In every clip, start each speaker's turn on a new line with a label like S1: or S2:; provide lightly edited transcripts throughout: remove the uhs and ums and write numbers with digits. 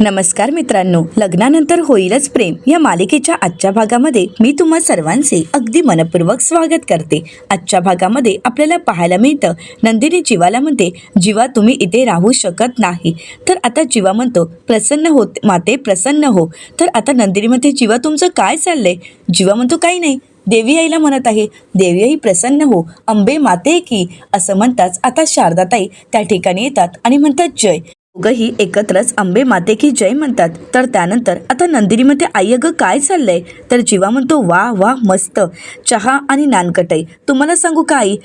S1: नमस्कार मित्रांनो, लग्नानंतर होईलच प्रेम या मालिकेच्या आजच्या भागामध्ये मी तुम्हा सर्वांचे अगदी मनपूर्वक स्वागत करते। आजच्या भागामध्ये आपल्याला पाहायला मिळतं नंदिनी जीवाला म्हणते, जीवा तुम्ही इथे राहू शकत नाही। तर आता जीवा म्हणतो, प्रसन्न होत माते प्रसन्न हो। तर आता नंदिनी म्हणते, जीवा तुमचं काय चाललंय? जीवा म्हणतो, काही नाही, देवी आईला म्हणत आहे, देवी आई प्रसन्न हो, अंबे माते की। असं म्हणताच आता शारदाताई त्या ठिकाणी येतात आणि म्हणतात जय। दोघंही एकत्रच अंबे माते की जय म्हणतात। तर त्यानंतर आता नंदिनी म्हणते, आई अगं काय चाललंय? तर जीवा म्हणतो, वा वा मस्त, चहा आणि नानकटाई। तुम्हाला सांगू का आई,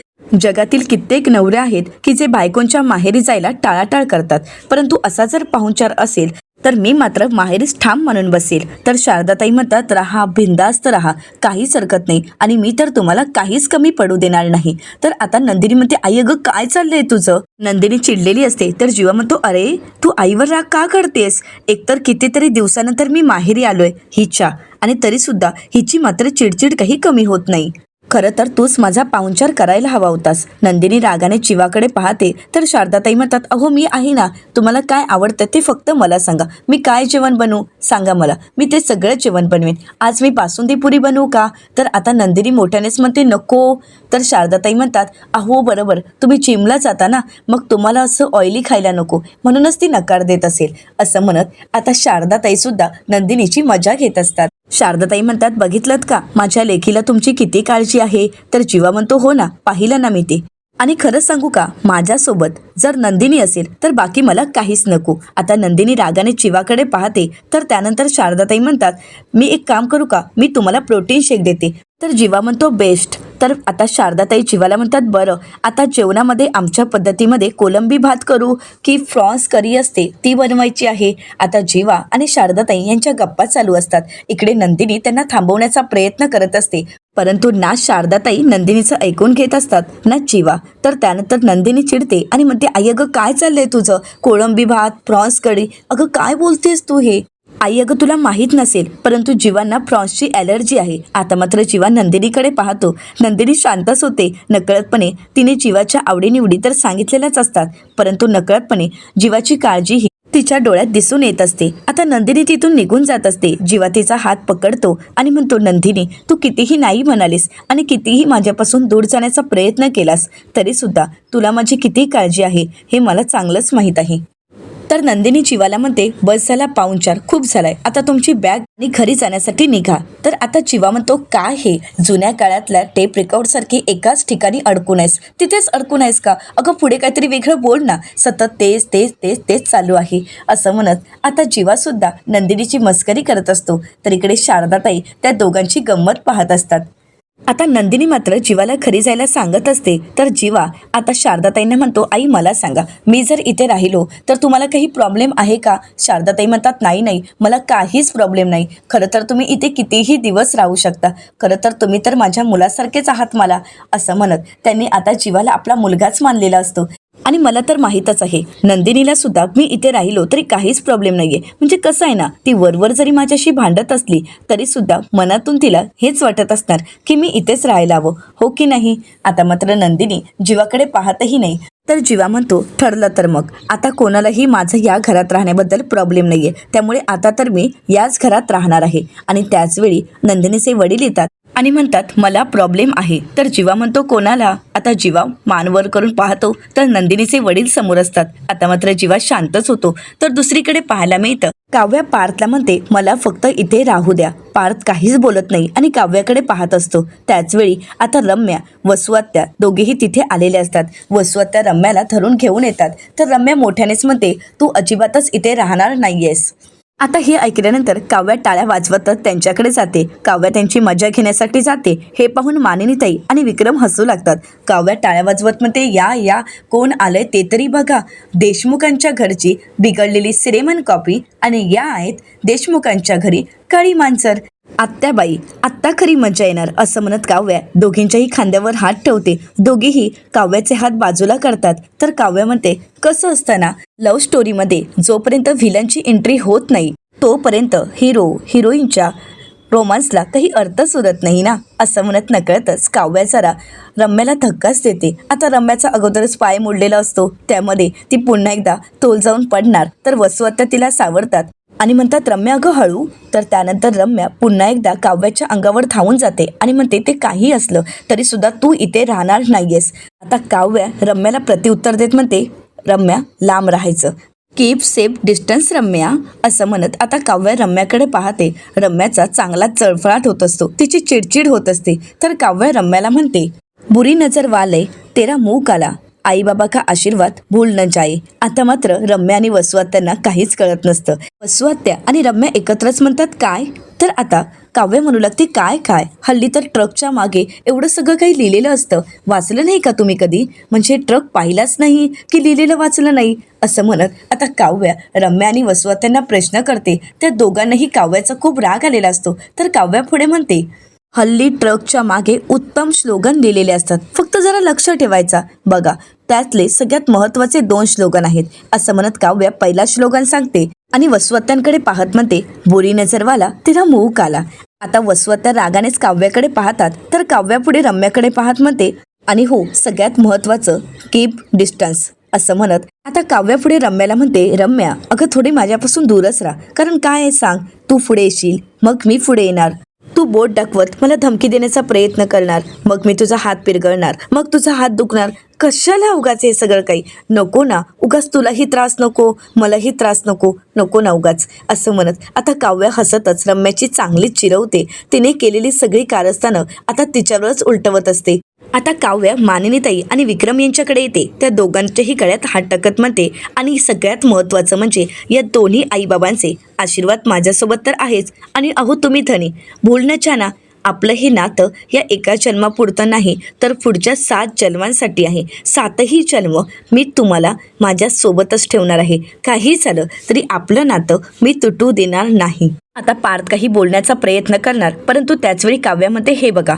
S1: जगातील कित्येक नवरे आहेत की जे बायकोंच्या माहेरी जायला टाळाटाळ करतात, परंतु असा जर पाहुणचार असेल तर मी मात्र माहेरीच ठाम म्हणून बसेल। तर शारदाताई म्हणतात, राहा बिंदास्त राहा, काहीच हरकत नाही आणि मी तर तुम्हाला काहीच कमी पडू देणार नाही। तर आता नंदिनी म्हणते, आई अगं काय चाललंय तुझं? नंदिनी चिडलेली असते तर जीवा म्हणतो, अरे तू आईवर राग का करतेस? एकतर कितीतरी दिवसानंतर मी माहेरी आलोय हिच्या, आणि तरी सुद्धा हिची मात्र चिडचिड काही कमी होत नाही। खरं तर तूच माझा पाहुणचार करायला हवा होतास। नंदिनी रागाने जीवाकडे पाहते तर शारदाताई म्हणतात, अहो मी आहे ना, तुम्हाला काय आवडतं ते फक्त मला सांगा, मी काय जेवण बनवू सांगा मला, मी ते सगळं जेवण बनवेन। आज मी बासुंदी पुरी बनवू का? तर आता नंदिनी मोठ्यानेच म्हणते, नको। तर शारदाताई म्हणतात, अहो बरोबर, तुम्ही जिमला जाता ना, मग तुम्हाला असं ऑइली खायला नको, म्हणूनच ती नकार देत असेल। असं म्हणत आता शारदाताई सुद्धा नंदिनीची मजा घेत असतात। शारदाताई म्हणतात, बघितलं का माझ्या लेकीला तुमची किती काळजी आहे? तर जीवा म्हणतो, हो ना, पाहिलं ना मी ते, आणि खरंच सांगू का, माझ्यासोबत जर नंदिनी असेल तर बाकी मला काहीच नको। आता नंदिनी रागाने जीवाकडे पाहते तर त्यानंतर शारदाताई म्हणतात, मी एक काम करू का, मी तुम्हाला प्रोटीन शेक देते। तर जीवा म्हणतो, बेस्ट। तर आता शारदाताई जीवाला म्हणतात, बरं आता जेवणामध्ये आमच्या पद्धतीमध्ये कोलंबी भात करू की फ्रॉन्स करी असते ती बनवायची आहे। आता जीवा आणि शारदाताई यांच्या गप्पा चालू असतात। इकडे नंदिनी त्यांना थांबवण्याचा प्रयत्न करत असते, परंतु ना शारदाताई नंदिनीचं ऐकून घेत असतात ना जीवा। तर त्यानंतर नंदिनी चिडते आणि म्हणते, आई अगं काय चाललंय तुझं? कोळंबी भात, फ्रॉन्स कढी, अगं काय बोलतेस तू हे? आई अगं तुला माहीत नसेल, परंतु जीवांना फ्रॉन्सची ॲलर्जी आहे। आता मात्र जीवा नंदिनीकडे पाहतो, नंदिनी शांतच होते। नकळतपणे तिने जीवाच्या आवडीनिवडी तर सांगितलेल्याच असतात, परंतु नकळतपणे जीवाची काळजी ही तिच्या डोळ्यात दिसून येत असते। आता नंदिनी तिथून निघून जात असते। जीवा तिचा हात पकडतो आणि म्हणतो, नंदिनी तू कितीही नाही म्हणालीस आणि कितीही माझ्यापासून दूर जाण्याचा प्रयत्न केलास, तरी सुद्धा तुला माझी किती काळजी आहे हे मला चांगलंच माहीत आहे। तर नंदिनी जीवाला म्हणते, बस झाला पाहुणचार, खूप झालाय, आता तुमची बॅग आणि घरी जाण्यासाठी निघा। तर आता जीवा म्हणतो, काय हे जुन्या काळातल्या टेप रेकॉर्ड सारखी एकाच ठिकाणी अडकून आहेस, तिथेच अडकून आहेस का? अगं पुढे काहीतरी वेगळं बोल ना, सतत तेच तेच तेच तेच चालू आहे। असं म्हणत आता जीवा सुद्धा नंदिनीची मस्करी करत असतो। तर इकडे शारदाताई त्या दोघांची गंमत पाहत असतात। आता नंदिनी मात्र जीवाला घरी जायला सांगत असते। तर जीवा आता शारदाताईंना म्हणतो, आई मला सांगा, मी जर इथे राहिलो तर तुम्हाला काही प्रॉब्लेम आहे का? शारदाताई म्हणतात, नाही नाही, मला काहीच प्रॉब्लेम नाही, खरं तर तुम्ही इथे कितीही दिवस राहू शकता, खरं तर तुम्ही तर माझ्या मुलासारखेच आहात मला। असं म्हणत त्यांनी आता जीवाला आपला मुलगाच मानलेला असतो। आणि मला तर माहीतच आहे, नंदिनीला सुद्धा मी इथे राहिलो तरी काहीच प्रॉब्लेम नाहीये। म्हणजे कसं आहे ना, ती वरवर जरी माझ्याशी भांडत असली तरी सुद्धा मनातून तिला हेच वाटत असणार की मी इथेच राहायला हवं, हो की नाही? आता मात्र नंदिनी जीवाकडे पाहतही नाही। तर जीवा म्हणतो, ठरलं तर मग आता कोणालाही माझं या घरात राहण्याबद्दल प्रॉब्लेम नाहीये, त्यामुळे आता तर मी याच घरात राहणार आहे। आणि त्याचवेळी नंदिनीचे वडील येतात आणि म्हणतात, मला प्रॉब्लेम आहे। तर जीवा म्हणतो, कोणाला? आता जीवा मानवर करून पाहतो तर नंदिनीचे वडील समोर असतात। आता मात्र जीवा शांतच होतो। तर दुसरीकडे पाहायला मिळतं, काव्या पार्थला म्हणते, मला फक्त इथे राहू द्या। पार्थ काहीच बोलत नाही आणि काव्याकडे पाहत असतो। त्याचवेळी आता रम्या वसुआत्या दोघेही तिथे आलेले असतात। वसुआत्या रम्याला धरून घेऊन येतात। तर रम्या मोठ्यानेच म्हणते, तू अजिबातच इथे राहणार नाहीयेस। आता हे ऐकल्यानंतर काव्या टाळ्या वाजवतच त्यांच्याकडे जाते। काव्या त्यांची मजा घेण्यासाठी जाते। हे पाहून मानिनीताई आणि विक्रम हसू लागतात। काव्या टाळ्या वाजवत म्हणते, या या, कोण आलंय ते तरी बघा, देशमुखांच्या घरची बिघडलेली सिरेमन कॉपी, आणि या आहेत देशमुखांच्या घरी काळी मांजर। आत्याबाई, आत्ता खरी मजा येणार। असं म्हणत काव्या दोघींच्याही खांद्यावर हात ठेवते। दोघेही काव्याचे हात बाजूला करतात। तर काव्या म्हणते, कसं असतं ना, लव्ह स्टोरीमध्ये जोपर्यंत व्हिलनची एंट्री होत नाही तोपर्यंत हिरो हिरोईनच्या रोमांसला काही अर्थच उरत नाही ना। असं म्हणत नकळतच काव्या जरा रम्याला धक्काच देते। आता रम्याचा अगोदरच पाय मोडलेला असतो, त्यामध्ये ती पुन्हा एकदा तोल जाऊन पडणार। तर वसुआत्या तिला सावरतात आणि म्हणतात रम्या अगं हळू. तर त्यानंतर रम्या पुन्हा एकदा काव्याच्या अंगावर धावून जाते आणि म्हणते ते काही असलं तरी सुद्धा तू इथे राहणार नाहीयेस. आता काव्या रम्याला प्रत्युत्तर देत म्हणते रम्या लांब राहायचं, कीप सेफ डिस्टन्स रम्या, असं म्हणत आता काव्या रम्याकडे पाहते. रम्याचा चांगला चळफळाट होत असतो, तिची चिडचिड होत असते. तर काव्या रम्याला म्हणते बुरी नजर वाले तेरा मुंह काला, आई बाबा का आशीर्वाद भूल न जाए. आता मात्र रम्या आणि वसुआत्यांना काहीच कळत नसतं. वसुआत्या आणि रम्या एकत्रच म्हणतात काय. तर आता काव्य म्हणू लागते काय काय, हल्ली तर ट्रकच्या मागे एवढं सगळं काही लिहिलेलं असतं, वाचलं नाही का तुम्ही कधी, म्हणजे ट्रक पाहिलाच नाही की लिहिलेलं वाचलं नाही, असं म्हणत आता काव्या रम्या आणि वसुआत्यांना प्रश्न करते. त्या दोघांनाही काव्याचा खूप राग आलेला असतो. तर काव्या पुढे म्हणते हल्ली ट्रकच्या मागे उत्तम स्लोगन लिहिलेले असतात, फक्त जरा लक्ष ठेवायचा. बघा त्यातले सगळ्यात महत्त्वाचे 2 स्लोगन आहेत, असं म्हणत काव्या पहिला स्लोगन सांगते आणि वसुआत्यांकडे पाहत म्हणते बुरी नजरवाला तेरा मुंह काला. आता वसुआत्या रागानेच काव्याकडे पाहतात. तर काव्या पुढे रम्याकडे पाहत म्हणते आणि हो सगळ्यात महत्त्वाचं कीप डिस्टन्स, असं म्हणत आता काव्या पुढे रम्याला म्हणते रम्या अगं थोडी माझ्यापासून दूरच राहा, कारण काय आहे सांग, तू पुढे येशील मग मी पुढे येणार, तू बोट दाखवत मला धमकी देण्याचा प्रयत्न करणार, मग मी तुझा हात पिरगळणार, मग तुझा हात दुखणार, कशाला उगाच हे सगळं काही, नको ना उगाच, तुलाही त्रास नको मलाही त्रास नको, नको ना उगाच, असं म्हणत आता काव्या हसतच रम्याची चांगलीच चिरवते. तिने केलेली सगळी कारस्थानं आता तिच्यावरच उलटवत असते. आता काव्या मानिनीताई आणि विक्रम यांच्याकडे येते. त्या दोघांच्याही गळ्यात हात टाकत म्हणते आणि सगळ्यात महत्त्वाचं म्हणजे या दोन्ही आईबाबांचे आशीर्वाद माझ्यासोबत तर आहेच, आणि अहो तुम्ही धनी, भूल न जाना, आपलं हे नातं या एका जन्मापुरतं नाही तर पुढच्या 7 जन्मांसाठी आहे. 7ही जन्म मी तुम्हाला माझ्या सोबतच ठेवणार आहे. काही झालं तरी आपलं नातं मी तुटू देणार नाही. आता पार्थ काही बोलण्याचा प्रयत्न करणार, परंतु त्याचवेळी काव्यामध्ये हे बघा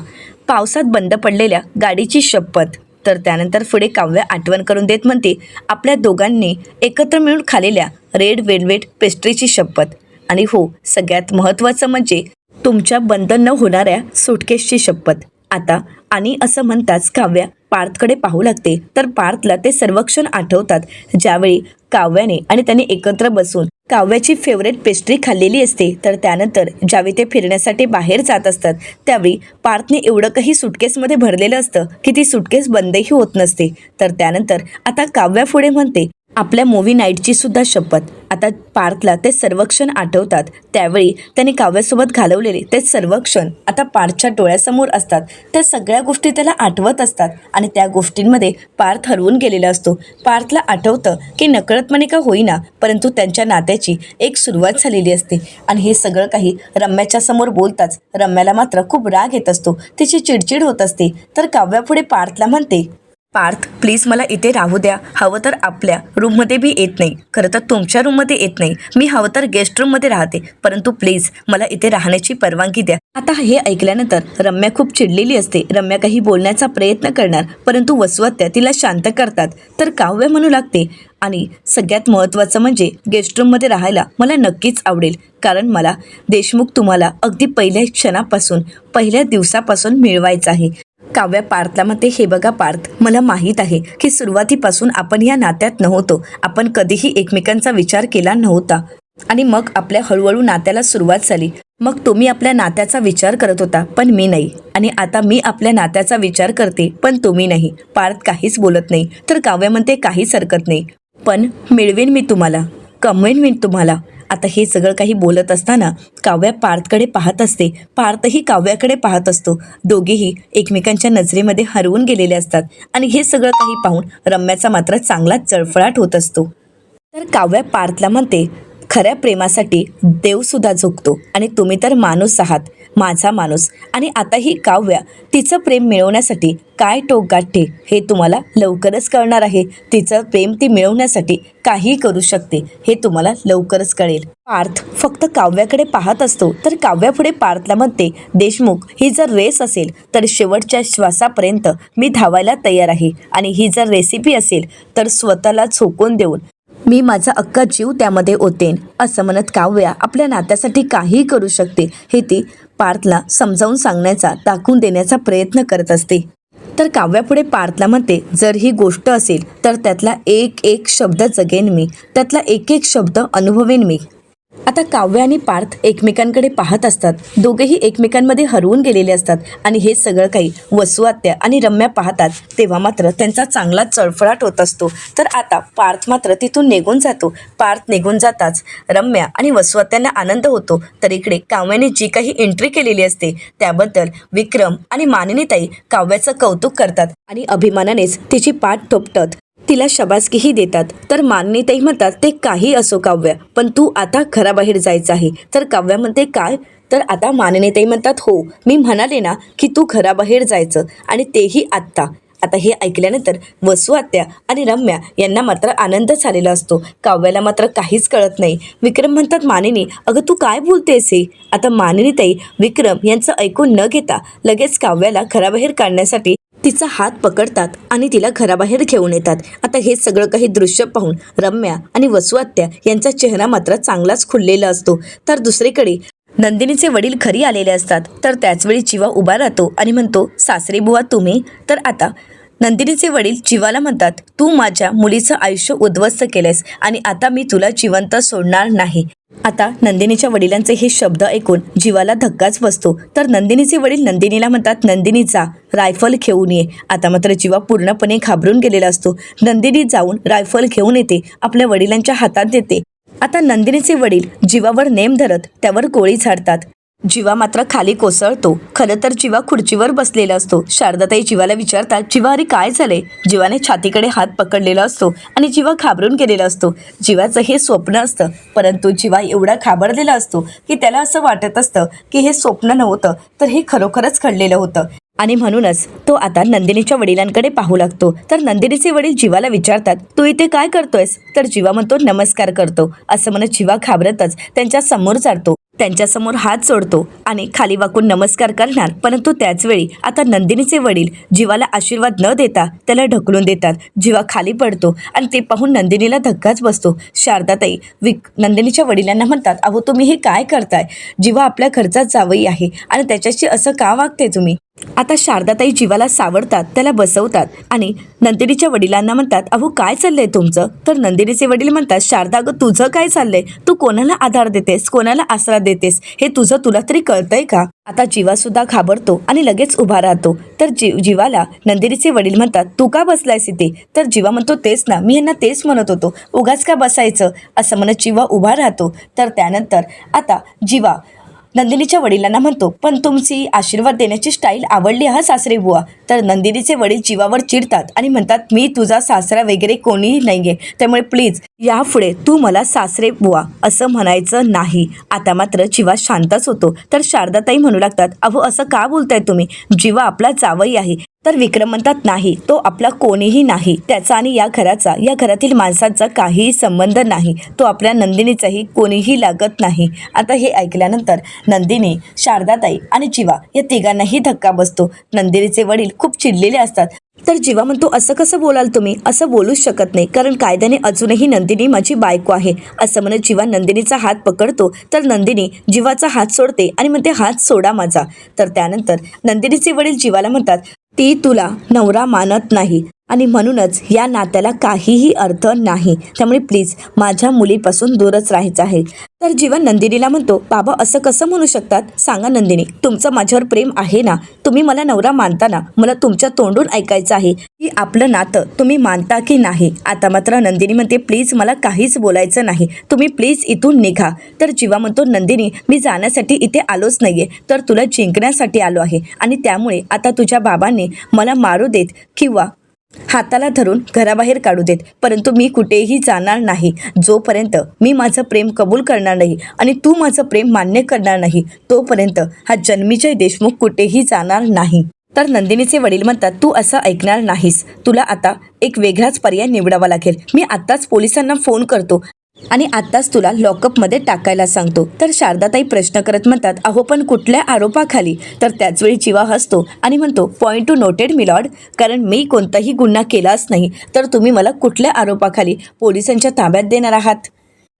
S1: पावसात बंद पडलेल्या गाडीची शपथ. तर त्यानंतर पुढे काव्या आठवण करून देत म्हणते आपल्या दोघांनी एकत्र मिळून खाल्लेल्या रेड वेल्वेट पेस्ट्रीची शपथ, आणि हो सगळ्यात महत्त्वाचं म्हणजे तुमच्या बंद न होणाऱ्या सुटकेसची शपथ. आता आणि असं म्हणताच काव्या पार्थकडे पाहू लागते. तर पार्थला ते सर्व क्षण आठवतात ज्यावेळी काव्याने आणि त्याने एकत्र बसून काव्याची फेवरेट पेस्ट्री खाल्लेली असते. तर त्यानंतर ज्यावेळी ते फिरण्यासाठी बाहेर जात असतात त्यावेळी पार्थने एवढं काही सुटकेसमध्ये भरलेलं असतं की ती सुटकेस बंदही होत नसते. तर त्यानंतर आता काव्या पुढे म्हणते आपल्या मूव्ही नाईटची सुद्धा शपथ. आता पार्थला ते सर्व क्षण आठवतात त्यावेळी त्याने काव्यासोबत घालवलेले ते सर्व क्षण आता पार्थच्या डोळ्यासमोर असतात. त्या सगळ्या गोष्टी त्याला आठवत असतात आणि त्या गोष्टींमध्ये पार्थ हरवून गेलेला असतो. पार्थला आठवतं की नकळतपणे का होईना परंतु त्यांच्या नात्याची एक सुरुवात झालेली असते. आणि हे सगळं काही रम्याच्या समोर बोलताच रम्याला मात्र खूप राग येत असतो, तिची चिडचिड होत असते. तर काव्या पुढे पार्थला म्हणते पार्थ प्लीज मला इथे राहू द्या, हवं तर आपल्या रूममध्ये बी येत नाही, खरं तर तुमच्या रूममध्ये येत नाही, मी हवं तर गेस्ट रूममध्ये राहते, परंतु प्लीज मला इथे राहण्याची परवानगी द्या. आता हे ऐकल्यानंतर रम्या खूप चिडलेली असते. रम्या काही बोलण्याचा प्रयत्न करणार परंतु वसुआत्या तिला शांत करतात. तर काव्य म्हणू लागते आणि सगळ्यात महत्त्वाचं म्हणजे गेस्ट रूममध्ये राहायला मला नक्कीच आवडेल, कारण मला देशमुख तुम्हाला अगदी पहिल्या क्षणापासून पहिल्या दिवसापासून मिळवायचं आहे. काव्या पार्थला म्हणते हे बघा पार्थ, मला माहीत आहे की सुरुवातीपासून आपण या नात्यात नव्हतो, आपण कधीही एकमेकांचा विचार केला नव्हता आणि मग आपल्या हळूहळू नात्याला सुरुवात झाली. मग तुम्ही आपल्या नात्याचा विचार करत होता पण मी नाही, आणि आता मी आपल्या नात्याचा विचार करते पण तुम्ही नाही. पार्थ काहीच बोलत नाही. तर काव्या म्हणते काहीच हरकत नाही, पण मिळवेन मी तुम्हाला, कमवेन मी तुम्हाला. आता हे सगळं काही बोलत असताना काव्या पार्थकडे पाहत असते, पार्थही काव्याकडे पाहत असतो. दोघेही एकमेकांच्या नजरेमध्ये हरवून गेलेले असतात आणि हे सगळं काही पाहून रम्याचा मात्र चांगलाच चळफळाट होत असतो. तर काव्या पार्थला म्हणते खऱ्या प्रेमासाठी देवसुद्धा झुकतो आणि तुम्ही तर माणूस आहात, माझा माणूस. आणि आता ही काव्या तिचं प्रेम मिळवण्यासाठी काय टोक गाठते हे तुम्हाला लवकरच कळणार आहे. तिचं प्रेम ती मिळवण्यासाठी काही करू शकते हे तुम्हाला लवकरच कळेल. पार्थ फक्त काव्याकडे पाहत असतो. तर काव्या पुढे पार्थला म्हणते देशमुख ही जर रेस असेल तर शेवटच्या श्वासापर्यंत मी धावायला तयार आहे, आणि ही जर रेसिपी असेल तर स्वतःला झोकून देऊन मी माझा अख्खा जीव त्यामध्ये ओतेन. असं म्हणत काव्या आपल्या नात्यासाठी काहीही करू शकते हे ती पार्थला समजावून सांगण्याचा, दाखवून देण्याचा प्रयत्न करत असते. तर काव्या पुढे पार्थला म्हणते जर ही गोष्ट असेल तर त्यातला एक एक शब्द जगेन मी, त्यातला एक एक शब्द अनुभवेन मी. आता काव्य आणि पार्थ एकमेकांकडे पाहत असतात. दोघेही एकमेकांमध्ये हरवून गेलेले असतात आणि हे सगळं काही वसू आत्या आणि रम्या पाहतात. तेव्हा मात्र त्यांचा चांगला चळफळाट होत असतो. तर आता पार्थ मात्र तिथून निघून जातो. पार्थ निघून जाताच रम्या आणि वसू आत्यांना आनंद होतो. तर इकडे काव्याने जी काही एंट्री केलेली असते त्याबद्दल विक्रम आणि मानिनीताई काव्याचं कौतुक करतात आणि अभिमानानेच तिची पाठ थोपटत तिला शाबासकीही देतात. तर मानिनीताई म्हणतात, ते काही असो काव्य, पण तू आता घराबाहेर जायचं आहे. तर काव्य म्हणते, काय? तर आता मानिनीताई म्हणतात, हो, मी म्हणाले ना की तू घराबाहेर जायचं, आणि तेही आत्ता. आता हे ऐकल्यानंतर वसू आत्या आणि रम्या यांना मात्र आनंद झालेला असतो. काव्याला मात्र काहीच कळत नाही. विक्रम म्हणतात, मानिनी, अगं तू काय बोलतेस हे? आता मानिनीताई विक्रम यांचं ऐकून न घेता लगेच काव्याला घराबाहेर काढण्यासाठी तिचा हात पकडतात आणि तिला घराबाहेर घेऊन येतात. आता हे सगळं काही दृश्य पाहून रम्या आणि वसू आत्या यांचा चेहरा मात्र चांगलाच खुललेला असतो. तर दुसरीकडे नंदिनीचे वडील घरी आलेले असतात. तर त्याचवेळी जीवा उभा राहतो आणि म्हणतो, सासरे बुवा तुम्ही? तर आता नंदिनीचे वडील जीवाला म्हणतात, तू माझ्या मुलीचं आयुष्य उद्ध्वस्त केलंयस आणि आता मी तुला जिवंत सोडणार नाही. आता नंदिनीच्या वडिलांचे हे शब्द ऐकून जीवाला धक्काच बसतो. तर नंदिनीचे वडील नंदिनीला म्हणतात, नंदिनी जा, रायफल घेऊन ये. आता मात्र जीवा पूर्णपणे घाबरून गेलेला असतो. नंदिनी जाऊन रायफल घेऊन येते, आपल्या वडिलांच्या हातात देते. आता नंदिनीचे वडील जीवावर नेम धरत त्यावर गोळी झाडतात. जीवा मात्र खाली कोसळतो. खरं तर जीवा खुर्चीवर बसलेला असतो. शारदाताई जीवाला विचारतात, जीवा अरे काय झाले? जीवाने छातीकडे हात पकडलेला असतो आणि जीवा घाबरून गेलेला असतो. जीवाचं हे स्वप्न असतं, परंतु जीवा एवढा घाबरलेला असतो की त्याला असं वाटत असतं की हे स्वप्न नव्हतं, तर हे खरोखरच घडलेलं होतं. आणि म्हणूनच तो आता नंदिनीच्या वडिलांकडे पाहू लागतो. तर नंदिनीचे वडील जीवाला विचारतात, तू इथे काय करतोयस? तर जीवा म्हणतो, नमस्कार करतो. असं म्हणत जीवा घाबरतच त्यांच्या समोर जातो. त्यांच्यासमोर हात जोडतो आणि खाली वाकून नमस्कार करणार. परंतु त्याचवेळी आता नंदिनीचे वडील जीवाला आशीर्वाद न देता त्याला ढकलून देतात. जीवा खाली पडतो आणि ते पाहून नंदिनीला धक्काच बसतो. शारदाताई नंदिनीच्या वडिलांना म्हणतात, अहो तुम्ही हे काय करताय? जीवा आपल्या घरचा जावई आहे आणि त्याच्याशी असं का वागते तुम्ही? आता शारदाताई जीवाला सावरतात, त्याला बसवतात आणि नंदिनीच्या वडिलांना म्हणतात, अहो काय चाललंय तुमचं? तर नंदिनीचे वडील म्हणतात, शारदा अगं तुझं काय चाललंय? तू कोणाला आधार देतेस, कोणाला आसरा देतेस, हे तुझं तुला तरी कळतंय का? आता जीवा सुद्धा घाबरतो आणि लगेच उभा राहतो. तर जीवाला नंदिनीचे वडील म्हणतात, तू का बसलायस इथे? तर जीवा म्हणतो, तेच ना, मी यांना तेच म्हणत होतो, उगाच का बसायचं? असं म्हणत जीवा उभा राहतो. तर त्यानंतर आता जीवा नंदिनीच्या वडिलांना म्हणतो, पण तुमची आशीर्वाद देण्याची स्टाईल आवडली हा सासरे बुवा. तर नंदिनीचे वडील जीवावर चिडतात आणि म्हणतात, मी तुझा सासरा वगैरे कोणीही नाहीये, त्यामुळे प्लीज यापुढे तू मला सासरे बुवा असं म्हणायचं नाही. आता मात्र जीवा शांतच होतो. तर शारदाताई म्हणू लागतात, अहो असं का बोलताय तुम्ही? जीवा आपला जावई आहे. तर विक्रम म्हणतात, नाही, तो आपला कोणीही नाही. त्याचा आणि या घराचा, या घरातील माणसांचा काहीही संबंध नाही. तो आपल्या नंदिनीचाही कोणीही लागत नाही. आता हे ऐकल्यानंतर नंदिनी, शारदाताई आणि जीवा या तिघांनाही धक्का बसतो. नंदिनीचे वडील खूप चिडलेले असतात. तर जीवा म्हणतो, असं कसं बोलाल तुम्ही? असं बोलूच शकत नाही, कारण कायद्याने अजूनही नंदिनी माझी बायको आहे. असं म्हणत जीवा नंदिनीचा हात पकडतो. तर नंदिनी जीवाचा हात सोडते आणि म्हणते, हात सोडा माझा. तर त्यानंतर नंदिनीचे वडील जीवाला म्हणतात, ती तुला नवरा मानत नाही आणि म्हणूनच या नात्याला काहीही अर्थ नाही. त्यामुळे प्लीज माझ्या मुलीपासून दूरच राहायचं आहे. तर जीवा नंदिनीला म्हणतो, बाबा असं कसं म्हणू शकतात? सांगा नंदिनी, तुमचं माझ्यावर प्रेम आहे ना? तुम्ही मला नवरा मानताना मला तुमच्या तोंडून ऐकायचं आहे की आपलं नातं तुम्ही मानता की नाही? आता मात्र नंदिनी म्हणते, प्लीज मला काहीच बोलायचं नाही, तुम्ही प्लीज इथून निघा. तर जीवा म्हणतो, नंदिनी मी जाण्यासाठी इथे आलोच नाहीये, तर तुला जिंकण्यासाठी आलो आहे. आणि त्यामुळे आता तुझ्या बाबांनी मला मारू देत किंवा हाताला धरून घराबाहेर काढू देत, परंतु मी कुठेही जाणार नाही. जोपर्यंत मी माझं प्रेम कबूल करणार नाही आणि तू माझं प्रेम मान्य करणार नाही, तोपर्यंत हा जन्मीजय देशमुख कुठेही जाणार नाही. तर नंदिनीचे वडील म्हणतात, तू असं ऐकणार नाहीस, तुला आता एक वेगळाच पर्याय निवडावा लागेल. मी आत्ताच पोलिसांना फोन करतो आणि आत्ताच तुला लॉकअपमध्ये टाकायला सांगतो. तर शारदाताई प्रश्न करत म्हणतात, अहो पण कुठल्या आरोपाखाली? तर त्याचवेळी जीवा हसतो आणि म्हणतो, पॉईंट टू नोटेड मिलॉर्ड, कारण मी कोणताही गुन्हा केलाच नाही, तर तुम्ही मला कुठल्या आरोपाखाली पोलिसांच्या ताब्यात देणार आहात?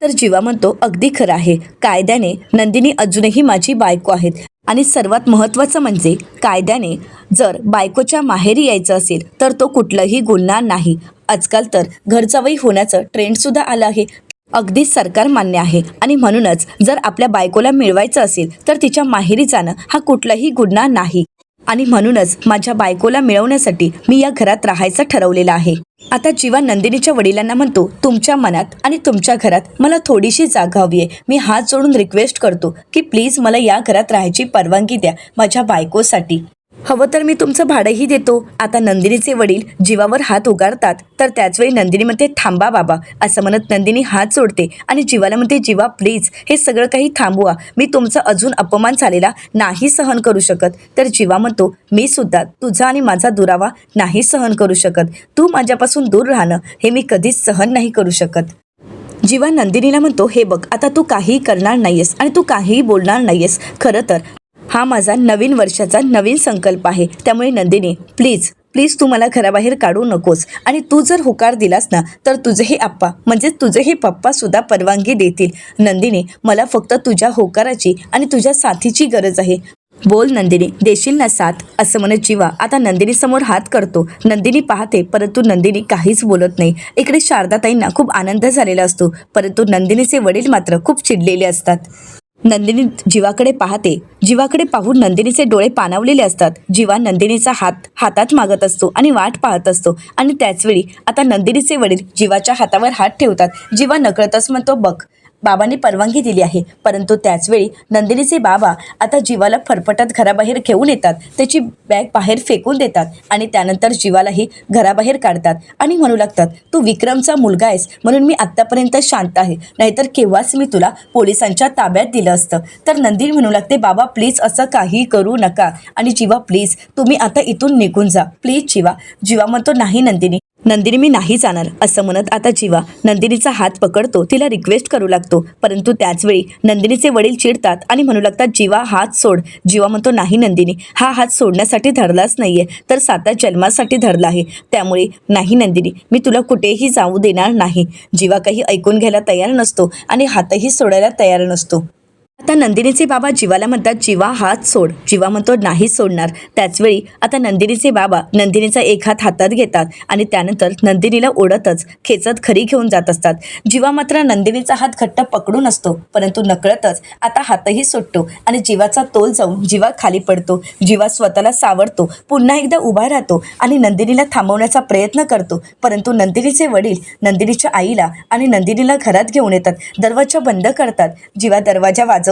S1: तर जीवा म्हणतो, अगदी खरं आहे, कायद्याने नंदिनी अजूनही माझी बायको आहेत आणि सर्वात महत्त्वाचं म्हणजे कायद्याने जर बायकोच्या माहेरी यायचं असेल तर तो कुठलाही गुन्हा नाही. आजकाल तर घरजावई होण्याचं ट्रेंडसुद्धा आलं आहे. अगदीच सरकार मान्य आहे आणि म्हणूनच जर आपल्या बायकोला मिळवायचं असेल तर तिच्या माहेरी जाणं हा कुठलाही गुन्हा नाही आणि म्हणूनच माझ्या बायकोला मिळवण्यासाठी मी या घरात राहायचं ठरवलेलं आहे. आता जीवा नंदिनीच्या वडिलांना म्हणतो, तुमच्या मनात आणि तुमच्या घरात मला थोडीशी जागा हवी आहे. मी हात जोडून रिक्वेस्ट करतो की प्लीज मला या घरात राहायची परवानगी द्या माझ्या बायकोसाठी. हवं तर मी तुमचं भाडंही देतो. आता नंदिनीचे वडील जीवावर हात उगारतात तर त्याचवेळी नंदिनी म्हणते, थांबा बाबा. असं म्हणत नंदिनी हात जोडते आणि जीवाला म्हणते, जीवा प्लीज हे सगळं काही थांबवा. मी तुमचा अजून अपमान झालेला नाही सहन करू शकत. तर जीवा म्हणतो, मी सुद्धा तुझा आणि माझा दुरावा नाही सहन करू शकत. तू माझ्यापासून दूर राहणं हे मी कधीच सहन नाही करू शकत. जीवा नंदिनीला म्हणतो, हे बघ आता तू काहीही करणार नाहीयेस आणि तू काहीही बोलणार नाहीयेस. खरं तर हा माझा नवीन वर्षाचा नवीन संकल्प आहे. त्यामुळे नंदिनी प्लीज प्लीज तू मला घराबाहेर काढू नकोस आणि तू जर होकार दिलास ना तर तुझे हे आप्पा म्हणजे तुझे हे पप्पा सुद्धा परवानगी देतील. नंदिनी मला फक्त तुझ्या होकाराची आणि तुझ्या साथीची गरज आहे. बोल नंदिनी, देशील ना साथ. असं म्हणत जीवा आता नंदिनी समोर हात करतो. नंदिनी पाहते परंतु नंदिनी काहीच बोलत नाही. इकडे शारदाताईंना खूप आनंद झालेला असतो परंतु नंदिनीचे वडील मात्र खूप चिडलेले असतात. नंदिनी जीवाकडे पाहते. जीवाकडे पाहून नंदिनीचे डोळे पाणावलेले असतात. जीवा नंदिनीचा हातात मागत असतो आणि वाट पाहत असतो आणि त्याचवेळी आता नंदिनीचे वडील जीवाच्या हातावर हात ठेवतात. जीवा नकळतच म्हणतो, बघ बाबांनी परवानगी दिली आहे. परंतु त्याचवेळी नंदिनीचे बाबा आता जीवाला फरफटत घराबाहेर घेऊन येतात. त्याची बॅग बाहेर फेकून देतात आणि त्यानंतर जीवालाही घराबाहेर काढतात आणि म्हणू लागतात, तू विक्रमचा मुलगा आहेस म्हणून मी आत्तापर्यंत शांत आहे, नाहीतर केव्हाच मी तुला पोलिसांच्या ताब्यात दिलं असतं. तर नंदिनी म्हणू लागते, बाबा प्लीज असं काही करू नका आणि जीवा प्लीज तुम्ही आता इथून निघून जा प्लीज जीवा. जीवा म्हणतो, नाही नंदिनी मी नाही जाणार. असं म्हणत आता जीवा नंदिनीचा हात पकडतो, तिला रिक्वेस्ट करू लागतो. परंतु त्याचवेळी नंदिनीचे वडील चिडतात आणि म्हणू लागतात, जीवा हात सोड. जीवा म्हणतो, नाही नंदिनी, हा हात सोडण्यासाठी धरलाच नाहीये तर 7 जन्मासाठी धरला आहे. त्यामुळे नाही नंदिनी, मी तुला कुठेही जाऊ देणार नाही. जीवा काही ऐकून घ्यायला तयार नसतो आणि हातही सोडायला तयार नसतो. आता नंदिनीचे बाबा जीवाला म्हणतात, जीवा हात सोड. जीवा म्हणतो, नाही सोडणार. त्याचवेळी आता नंदिनीचे बाबा नंदिनीचा एक हात हातात घेतात आणि त्यानंतर नंदिनीला ओढतच खेचत घरी घेऊन जात असतात. जीवा मात्र नंदिनीचा हात घट्ट पकडून असतो परंतु नकळतच आता हातही सुटतो आणि जीवाचा तोल जाऊन जीवा खाली पडतो. जीवा स्वतःला सावरतो, पुन्हा एकदा उभा राहतो आणि नंदिनीला थांबवण्याचा प्रयत्न करतो. परंतु नंदिनीचे वडील नंदिनीच्या आईला आणि नंदिनीला घरात घेऊन येतात. दरवाजा बंद करतात. जीवा दरवाजा वाजवतो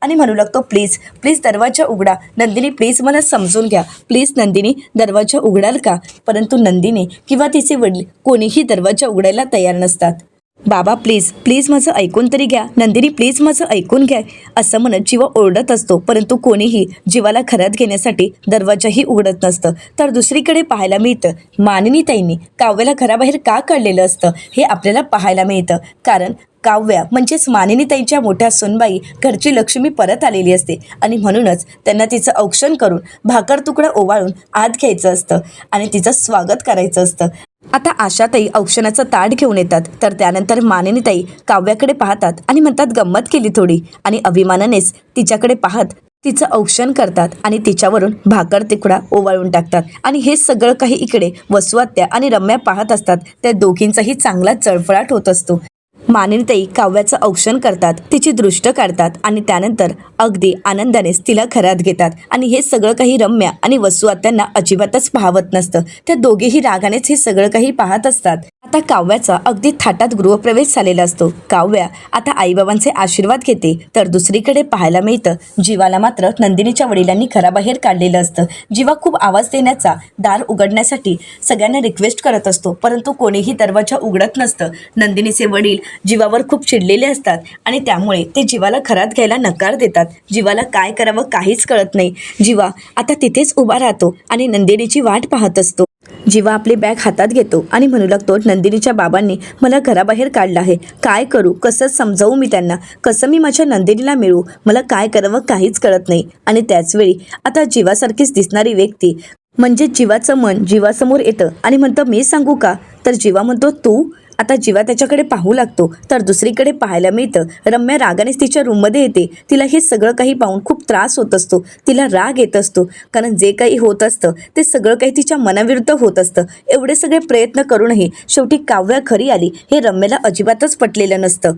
S1: आणि म्हणू लागतो, प्लीज प्लीज दरवाजा उघडा. नंदिनी प्लीज मला समजून घ्या. प्लीज नंदिनी दरवाजा उघडाल का. परंतु नंदिनी किंवा तिचे वडील कोणीही दरवाजा उघडायला तयार नसतात. बाबा प्लीज प्लीज माझं ऐकून तरी घ्या. नंदिनी प्लीज माझं ऐकून घ्या. असं म्हणत जीवा ओरडत असतो परंतु कोणीही जीवाला घरात घेण्यासाठी दरवाजाही उघडत नसतं. तर दुसरीकडे पाहायला मिळतं, मानिनीताईंनी काव्याला घराबाहेर का काढलेलं असतं हे आपल्याला पाहायला मिळतं. कारण काव्या म्हणजेच मानिनीताईंच्या मोठ्या सुनबाई घरची लक्ष्मी परत आलेली असते आणि म्हणूनच त्यांना तिचं औक्षण करून भाकर तुकडा ओवाळून आत घ्यायचं असतं आणि तिचं स्वागत करायचं असतं. आता आशाताई औक्षणाचं ताट घेऊन येतात. तर त्यानंतर मानिनीताई काव्याकडे पाहतात आणि म्हणतात, गंमत केली थोडी, आणि अभिमानानेच तिच्याकडे पाहत तिचं औक्षण करतात आणि तिच्यावरून भाकर तुकडा ओवाळून टाकतात. आणि हे सगळं काही इकडे वसुआत्या आणि रम्या पाहत असतात. त्या दोघींचाही चांगला चळफळाट होत असतो. मानिनीताई काव्याचं औक्षण करतात, तिची दृष्ट काढतात आणि त्यानंतर अगदी आनंदानेच तिला घरात घेतात. आणि हे सगळं काही रम्या आणि वसुआत्यांना अजिबातच पाहवत नसतं. त्या दोघेही रागानेच हे सगळं काही पाहत असतात. आता काव्याचा अगदी थाटात गृहप्रवेश झालेला असतो. काव्या आता आईबाबांचे आशीर्वाद घेते. तर दुसरीकडे पाहायला मिळतं, जीवाला मात्र नंदिनीच्या वडिलांनी घराबाहेर काढलेलं असतं. जीवा खूप आवाज देण्याचा, दार उघडण्यासाठी सगळ्यांना रिक्वेस्ट करत असतो परंतु कोणीही दरवाजा उघडत नसतं. नंदिनीचे वडील जीवावर खूप चिडलेले असतात आणि त्यामुळे ते जीवाला घरात घ्यायला नकार देतात. जीवाला काय करावं काहीच कळत नाही. जीवा आता तिथेच उभा राहतो आणि नंदिनीची वाट पाहत असतो. जीवा आपली बॅग हातात घेतो आणि म्हणू लागतो, नंदिनीच्या बाबांनी मला घराबाहेर काढलं आहे. काय करू, कसं समजावू मी त्यांना, कसं मी माझ्या नंदिनीला मिळवू, मला काय करावं काहीच कळत नाही. आणि त्याचवेळी आता जीवासारखीच दिसणारी व्यक्ती म्हणजे जीवाचं मन जीवासमोर येतं आणि म्हणतं, मी सांगू का. तर जीवा म्हणतो, तू. आता जीवा त्याच्याकडे पाहू लागतो तर दुसरीकडे पाहायला मिळतं रम्या रागानेच तिच्या रूममध्ये येते. तिला हे सगळं काही पाहून खूप त्रास होत असतो, तिला राग येत असतो, कारण जे काही होत असतं ते सगळं काही तिच्या मनाविरुद्ध होत असतं. एवढे सगळे प्रयत्न करूनही शेवटी काव्या खरी आली हे रम्याला अजिबातच पटलेलं नसतं.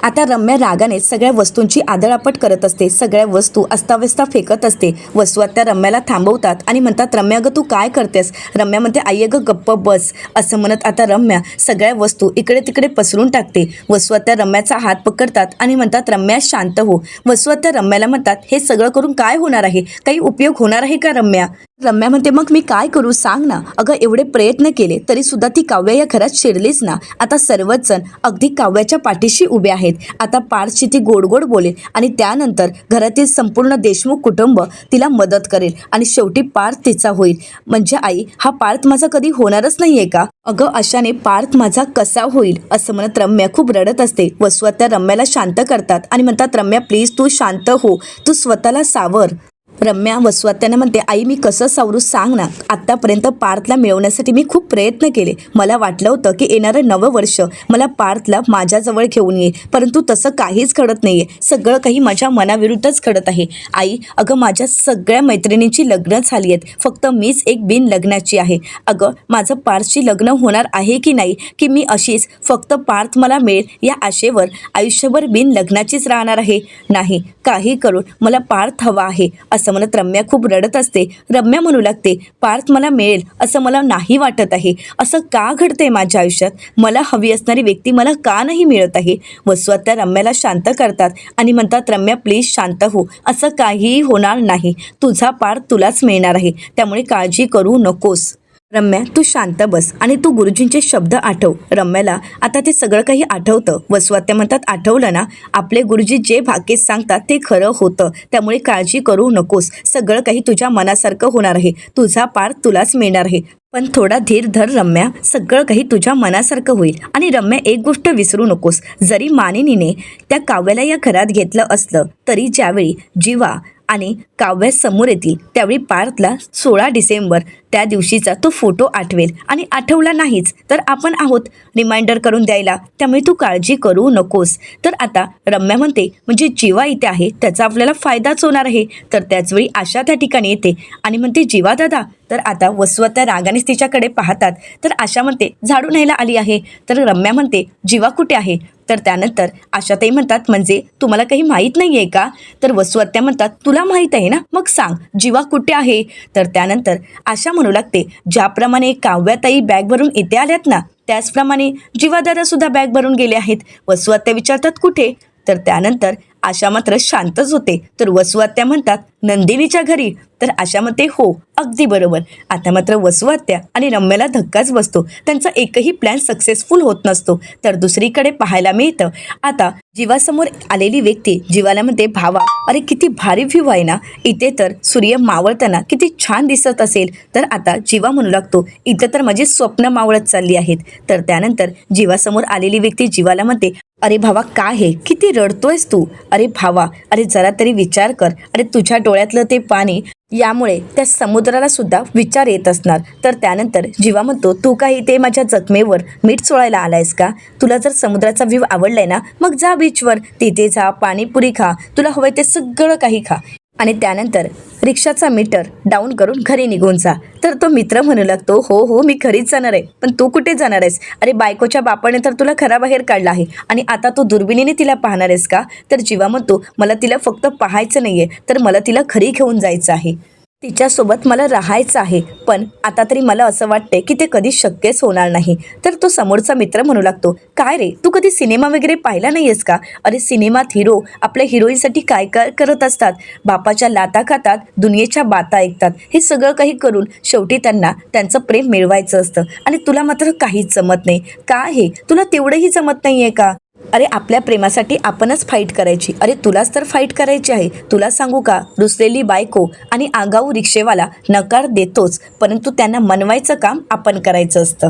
S1: आता रम्या रागाने सगळ्या वस्तूंची आदळआपट करत असते, सगळ्या वस्तू अस्ताव्यस्ता फेकत असते. वसुआत्या रम्याला थांबवतात आणि म्हणतात, रम्या अगं तू काय करतेस? रम्या म्हणते, आई अगं गप्प बस. असं म्हणत आता रम्या सगळ्या वस्तू इकडे तिकडे पसरून टाकते. वसुआत्या रम्याचा हात पकडतात आणि म्हणतात, रम्या शांत हो. वसुआत्या रम्याला म्हणतात, हे सगळं करून काय होणार आहे? काही उपयोग होणार आहे का रम्या? रम्या म्हणते, मग मी काय करू सांग ना. अगं एवढे प्रयत्न केले तरी सुद्धा ती काव्या या घरात शिरलीच ना. आता सर्वच जण अगदी काव्याच्या पाठीशी उभे आहेत. आता पार्थची ती गोड गोड बोलेल आणि त्यानंतर घरातील संपूर्ण देशमुख कुटुंब तिला मदत करेल आणि शेवटी पार्थ तिचा होईल. म्हणजे आई, हा पार्थ माझा कधी होणारच नाहीये का? अगं अशाने पार्थ माझा कसा होईल? असं म्हणत रम्या खूप रडत असते. वसुआत्या रम्याला शांत करतात आणि म्हणतात, रम्या प्लीज तू शांत हो, तू स्वतःला सावर. रम्या वसुआत्याने म्हणते, आई मी कसं सावरू सांग ना. आत्तापर्यंत पार्थला मिळवण्यासाठी मी खूप प्रयत्न केले. मला वाटलं होतं की येणारं नवं वर्ष मला पार्थला माझ्याजवळ घेऊन ये, परंतु तसं काहीच घडत नाहीये. सगळं काही माझ्या मनाविरुद्धच घडत आहे. आई अगं माझ्या सगळ्या मैत्रिणींची लग्न झाली आहेत, फक्त मीच एक बिन लग्नाची आहे. अगं माझं पार्थशी लग्न होणार आहे की नाही, की मी अशीच फक्त पार्थ मला मिळेल या आशेवर आयुष्यभर बिन लग्नाचीच राहणार आहे? नाही, काही करून मला पार्थ हवा आहे. असं म्हणत रम्या खूप रडत असते. रम्या म्हणू लागते, पार्थ मला मिळेल असं मला नाही वाटत आहे. असं का घडतंय माझ्या आयुष्यात? मला हवी असणारी व्यक्ती मला का नाही मिळत आहे? वसुआत्या रम्याला शांत करतात आणि म्हणतात, रम्या प्लीज शांत हो, असं काहीही होणार नाही. तुझा पार्थ तुलाच मिळणार आहे, त्यामुळे काळजी करू नकोस. रम्या तू शांत बस आणि तू गुरुजींचे शब्द आठव. रम्याला आता ते सगळं काही आठवतं. वसुआत्या म्हणतात, आठवलं ना, आपले गुरुजी जे भाग्येस सांगतात ते खरं होतं, त्यामुळे काळजी करू नकोस. सगळं काही तुझ्या मनासारखं होणार आहे. तुझा पार्थ तुलाच मिळणार आहे. पण थोडा धीर धर रम्या, सगळं काही तुझ्या मनासारखं होईल. आणि रम्या एक गोष्ट विसरू नकोस, जरी मानिनीने त्या काव्याला या घरात घेतलं असलं तरी ज्यावेळी जीवा आणि काव्या समोर येतील त्यावेळी पार्थला 16 डिसेंबर त्या दिवशीचा तो फोटो आठवेल आणि आठवला नाहीच तर आपण आहोत रिमाइंडर करून द्यायला, त्यामुळे तू काळजी करू नकोस. तर आता रम्या म्हणते, म्हणजे जीवा इथे आहे त्याचा आपल्याला फायदाच होणार आहे. तर त्याचवेळी आशा त्या ठिकाणी येते आणि म्हणते, जीवा दादा. तर आता वसुआत्या रागानेच तिच्याकडे पाहतात. तर आशा म्हणते, झाडू न्यायला आली आहे. तर रम्या म्हणते, जीवा कुठे आहे? तर त्यानंतर आशाताई म्हणतात, म्हणजे तुम्हाला काही माहीत नाही आहे का? तर वसुआत्या म्हणतात, तुला माहीत आहे ना, मग सांग जीवा कुठे आहे? तर त्यानंतर आशा म्हणू लागते, ज्याप्रमाणे काव्याताई बॅग भरून इथे आल्यात ना, त्याचप्रमाणे जीवादादा सुद्धा बॅग भरून गेले आहेत. वसुआत्या विचारतात, कुठे? तर त्यानंतर आशा मात्र शांतच होते. तर वसुआत्या म्हणतात, नंदिनीच्या घरी. तर आशा म्हणते, हो अगदी बरोबर. आता मात्र वसुआत्या आणि रम्याला धक्काच बसतो. त्यांचा एकही प्लॅन सक्सेसफुल होत नसतो. तर दुसरीकडे पाहायला मिळतं, आता जीवासमोर आलेली व्यक्ती जीवाला म्हणते, भावा अरे किती भारी व्ह्यू आहे ना, इथे तर सूर्य मावळताना किती छान दिसत असेल. तर आता जीवा म्हणू लागतो, इथं तर माझी स्वप्न मावळत चालली आहेत. तर त्यानंतर जीवासमोर आलेली व्यक्ती जीवाला म्हणते, अरे भावा काय हे, किती रडतोयस तू? अरे भावा, अरे जरा तरी विचार कर. अरे तुझ्या डोळ्यातलं ते पाणी, यामुळे त्या समुद्राला सुद्धा विचार येत असणार. तर त्यानंतर जीवा म्हणतो, तू काही ते माझ्या जखमेवर मीठ चोळायला आलायस का? तुला जर समुद्राचा व्ह्यू आवडलाय ना, मग जा बीचवर, तिथे जा, पाणीपुरी खा, तुला हवंय ते सगळं काही खा आणि त्यानंतर रिक्षाचा मीटर डाऊन करून घरी निघून जा. तर तो मित्र म्हणू लागतो, हो हो मी घरीच जाणार आहे. पण तू कुठे जाणार आहेस? अरे बायकोच्या बापाने तर तुला घराबाहेर काढला आहे आणि आता तू दुर्बिणीने तिला पाहणार आहेस का? तर जीवा म्हणतो, मला तिला फक्त पाहायचं नाहीये, तर मला तिला घरी घेऊन जायचं आहे, तिच्यासोबत मला राहायचं आहे. पण आता तरी मला असं वाटतंय की ते कधी शक्यच होणार नाही. तर तो समोरचा मित्र म्हणू लागतो, काय रे तू कधी सिनेमा वगैरे पाहिला नाही आहेस का? अरे सिनेमात हिरो आपल्या हिरोईनसाठी काय काय करत असतात, बापाच्या लाता खातात, दुनियेच्या बाता ऐकतात, हे सगळं काही करून शेवटी त्यांना त्यांचं प्रेम मिळवायचं असतं आणि तुला मात्र काहीच जमत नाही. का हे तुला तेवढंही जमत नाही आहे का? अरे आपल्या प्रेमासाठी आपणच फाईट करायची. अरे तुलाच तर फाईट करायची आहे. तुला सांगू का, रुसलेली बायको आणि आगाऊ रिक्षेवाला नकार देतोच, परंतु त्यांना मनवायचं काम आपण करायचं असतं.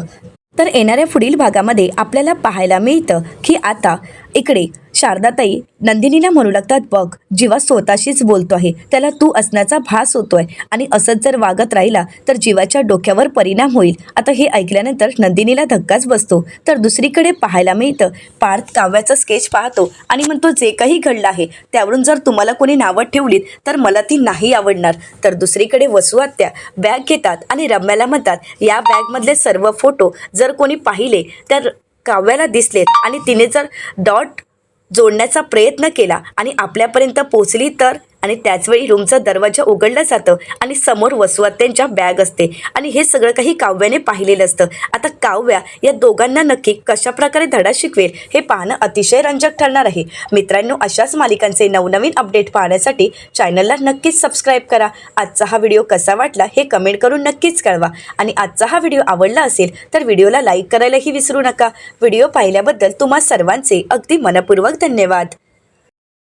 S1: तर येणाऱ्या पुढील भागामध्ये आपल्याला पाहायला मिळतं की आता इकडे शारदाताई नंदिनीला म्हणू लागतात, बघ जीवा स्वतःशीच बोलतो आहे, त्याला तू असण्याचा भास होतोय आणि असंच जर वागत राहिला तर जीवाच्या डोक्यावर परिणाम होईल. आता हे ऐकल्यानंतर नंदिनीला धक्काच बसतो. तर दुसरीकडे पाहायला मिळतं, पार्थ काव्याचं स्केच पाहतो आणि म्हणतो, जे काही घडलं आहे त्यावरून जर तुम्हाला कोणी नावं ठेवलीत तर मला ती नाही आवडणार. तर दुसरीकडे वसू आत्या बॅग घेतात आणि रम्याला म्हणतात, या बॅगमधले सर्व फोटो जर कोणी पाहिले तर काव्याला दिसलेत आणि तिने जर डॉट जोडण्याचा प्रयत्न केला आणि आपल्यापर्यंत पोचली तर. आणि त्याचवेळी रूमचा दरवाजा उघडला जातं आणि समोर वसुआत्यांच्या बॅग असते आणि हे सगळं काही काव्याने पाहिलेलं असतं. आता काव्या या दोघांना नक्की कशा प्रकारे धडा शिकवेल हे पाहणं अतिशय रंजक ठरणार आहे. मित्रांनो, अशाच मालिकांचे नवनवीन अपडेट पाहण्यासाठी चॅनलला नक्कीच सबस्क्राईब करा. आजचा हा व्हिडिओ कसा वाटला हे कमेंट करून नक्कीच कळवा आणि आजचा हा व्हिडिओ आवडला असेल तर व्हिडिओला लाईक करायलाही विसरू नका. व्हिडिओ पाहिल्याबद्दल तुम्हा सर्वांचे अगदी मनपूर्वक धन्यवाद.